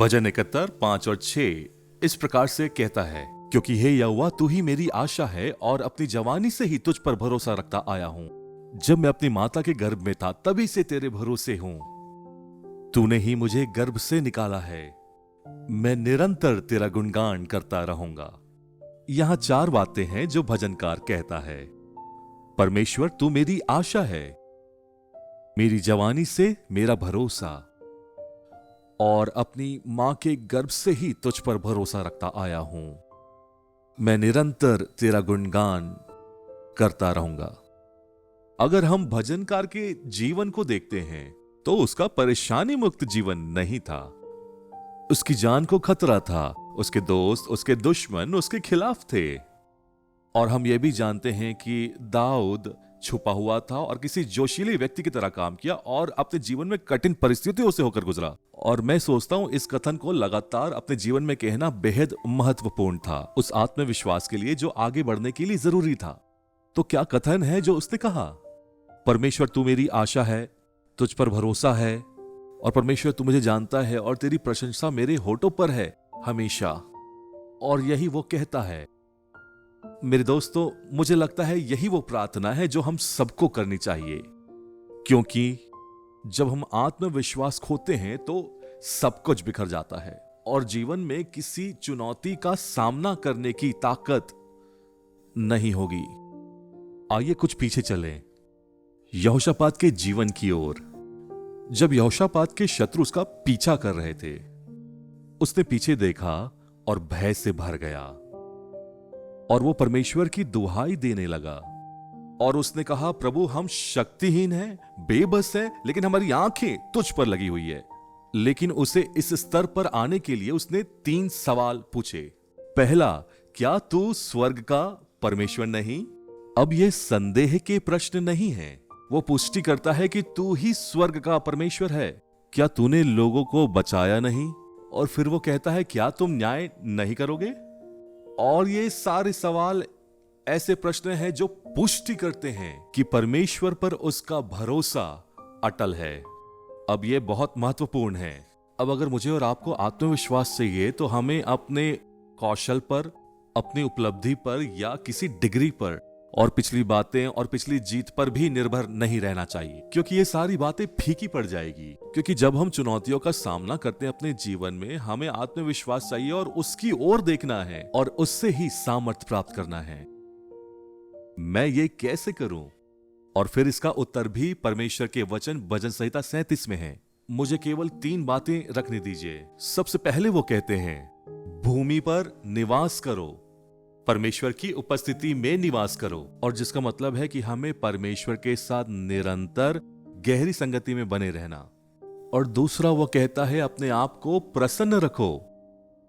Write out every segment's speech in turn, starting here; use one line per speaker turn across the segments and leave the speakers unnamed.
भजन 71, 5 और 6 इस प्रकार से कहता है, क्योंकि हे यहोवा तू ही मेरी आशा है और अपनी जवानी से ही तुझ पर भरोसा रखता आया हूं। जब मैं अपनी माता के गर्भ में था तभी से तेरे भरोसे हूं। तूने ही मुझे गर्भ से निकाला है। मैं निरंतर तेरा गुणगान करता रहूंगा। यहां 4 बातें हैं जो भजनकार कहता है। परमेश्वर तू मेरी आशा है, मेरी जवानी से मेरा भरोसा, और अपनी मां के गर्भ से ही तुझ पर भरोसा रखता आया हूं। मैं निरंतर तेरा गुणगान करता रहूंगा। अगर हम भजनकार के जीवन को देखते हैं तो उसका परेशानी मुक्त जीवन नहीं था। उसकी जान को खतरा था। उसके दोस्त, उसके दुश्मन उसके खिलाफ थे। और हम यह भी जानते हैं कि दाऊद छुपा हुआ था और किसी जोशीले व्यक्ति की तरह काम किया और अपने जीवन में कठिन परिस्थितियों से होकर गुजरा। और मैं सोचता हूं इस कथन को लगातार अपने जीवन में कहना बेहद महत्वपूर्ण था, उस आत्मविश्वास के लिए जो आगे बढ़ने के लिए जरूरी था। तो क्या कथन है जो उसने कहा? परमेश्वर तू मेरी आशा है, तुझ पर भरोसा है, और परमेश्वर तू मुझे जानता है और तेरी प्रशंसा मेरे होठों पर है हमेशा। और यही वो कहता है। मेरे दोस्तों, मुझे लगता है यही वो प्रार्थना है जो हम सबको करनी चाहिए, क्योंकि जब हम आत्मविश्वास खोते हैं तो सब कुछ बिखर जाता है और जीवन में किसी चुनौती का सामना करने की ताकत नहीं होगी। आइए कुछ पीछे चलें, यहोशापात के जीवन की ओर। जब यहोशापात के शत्रु उसका पीछा कर रहे थे, उसने पीछे देखा और भय से भर गया और वो परमेश्वर की दुहाई देने लगा और उसने कहा, प्रभु हम शक्तिहीन हैं, बेबस हैं, लेकिन हमारी आंखें तुझ पर लगी हुई है। लेकिन उसे इस स्तर पर आने के लिए उसने 3 सवाल पूछे। पहला, क्या तू स्वर्ग का परमेश्वर नहीं? अब ये संदेह के प्रश्न नहीं है। वो पुष्टि करता है कि तू ही स्वर्ग का परमेश्वर है। क्या तूने लोगों को बचाया नहीं? और फिर वो कहता है, क्या तुम न्याय नहीं करोगे? और ये सारे सवाल ऐसे प्रश्न हैं जो पुष्टि करते हैं कि परमेश्वर पर उसका भरोसा अटल है। अब ये बहुत महत्वपूर्ण है। अब अगर मुझे और आपको आत्मविश्वास चाहिए तो हमें अपने कौशल पर, अपनी उपलब्धि पर या किसी डिग्री पर और पिछली बातें और पिछली जीत पर भी निर्भर नहीं रहना चाहिए, क्योंकि ये सारी बातें फीकी पड़ जाएगी। क्योंकि जब हम चुनौतियों का सामना करते हैं अपने जीवन में, हमें आत्मविश्वास चाहिए और उसकी ओर देखना है और उससे ही सामर्थ्य प्राप्त करना है। मैं ये कैसे करूं? और फिर इसका उत्तर भी परमेश्वर के वचन भजन संहिता 37 में है। मुझे केवल 3 बातें रखने दीजिए। सबसे पहले वो कहते हैं, भूमि पर निवास करो, परमेश्वर की उपस्थिति में निवास करो। और जिसका मतलब है कि हमें परमेश्वर के साथ निरंतर गहरी संगति में बने रहना। और दूसरा वो कहता है, अपने आप को प्रसन्न रखो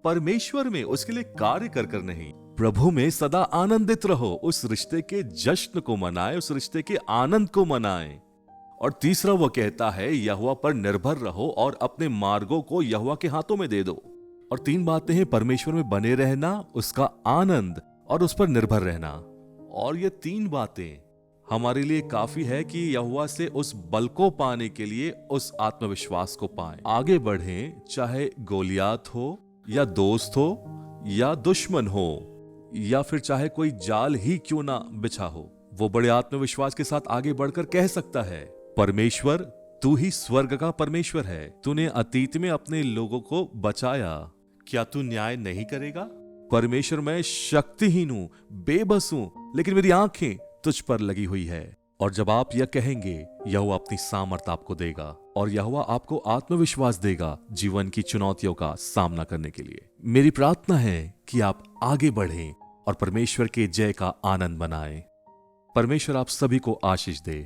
परमेश्वर में, उसके लिए कार्य कर नहीं, प्रभु में सदा आनंदित रहो। उस रिश्ते के जश्न को मनाए, उस रिश्ते के आनंद को मनाए। और तीसरा वो कहता है, यहोवा पर निर्भर रहो और अपने मार्गों को यहोवा के हाथों में दे दो। और 3 बातें हैं, परमेश्वर में बने रहना, उसका आनंद और उस पर निर्भर रहना। और ये 3 बातें हमारे लिए काफी है कि यहोवा से उस बल को पाने के लिए उस आत्मविश्वास को पाएं, आगे बढ़ें, चाहे गोलियात हो या दोस्त हो या दुश्मन हो या फिर चाहे कोई जाल ही क्यों ना बिछा हो। वो बड़े आत्मविश्वास के साथ आगे बढ़कर कह सकता है, परमेश्वर तू ही स्वर्ग का परमेश्वर है। तूने अतीत में अपने लोगों को बचाया, क्या तू न्याय नहीं करेगा? परमेश्वर मैं शक्तिहीन हूं, बेबस हूं, लेकिन मेरी आंखें तुझ पर लगी हुई है। और जब आप यह कहेंगे, यहोवा अपनी सामर्थ आपको देगा और यहोवा आपको आत्मविश्वास देगा जीवन की चुनौतियों का सामना करने के लिए। मेरी प्रार्थना है कि आप आगे बढ़ें और परमेश्वर के जय का आनंद मनाएं। परमेश्वर आप सभी को आशीष दे।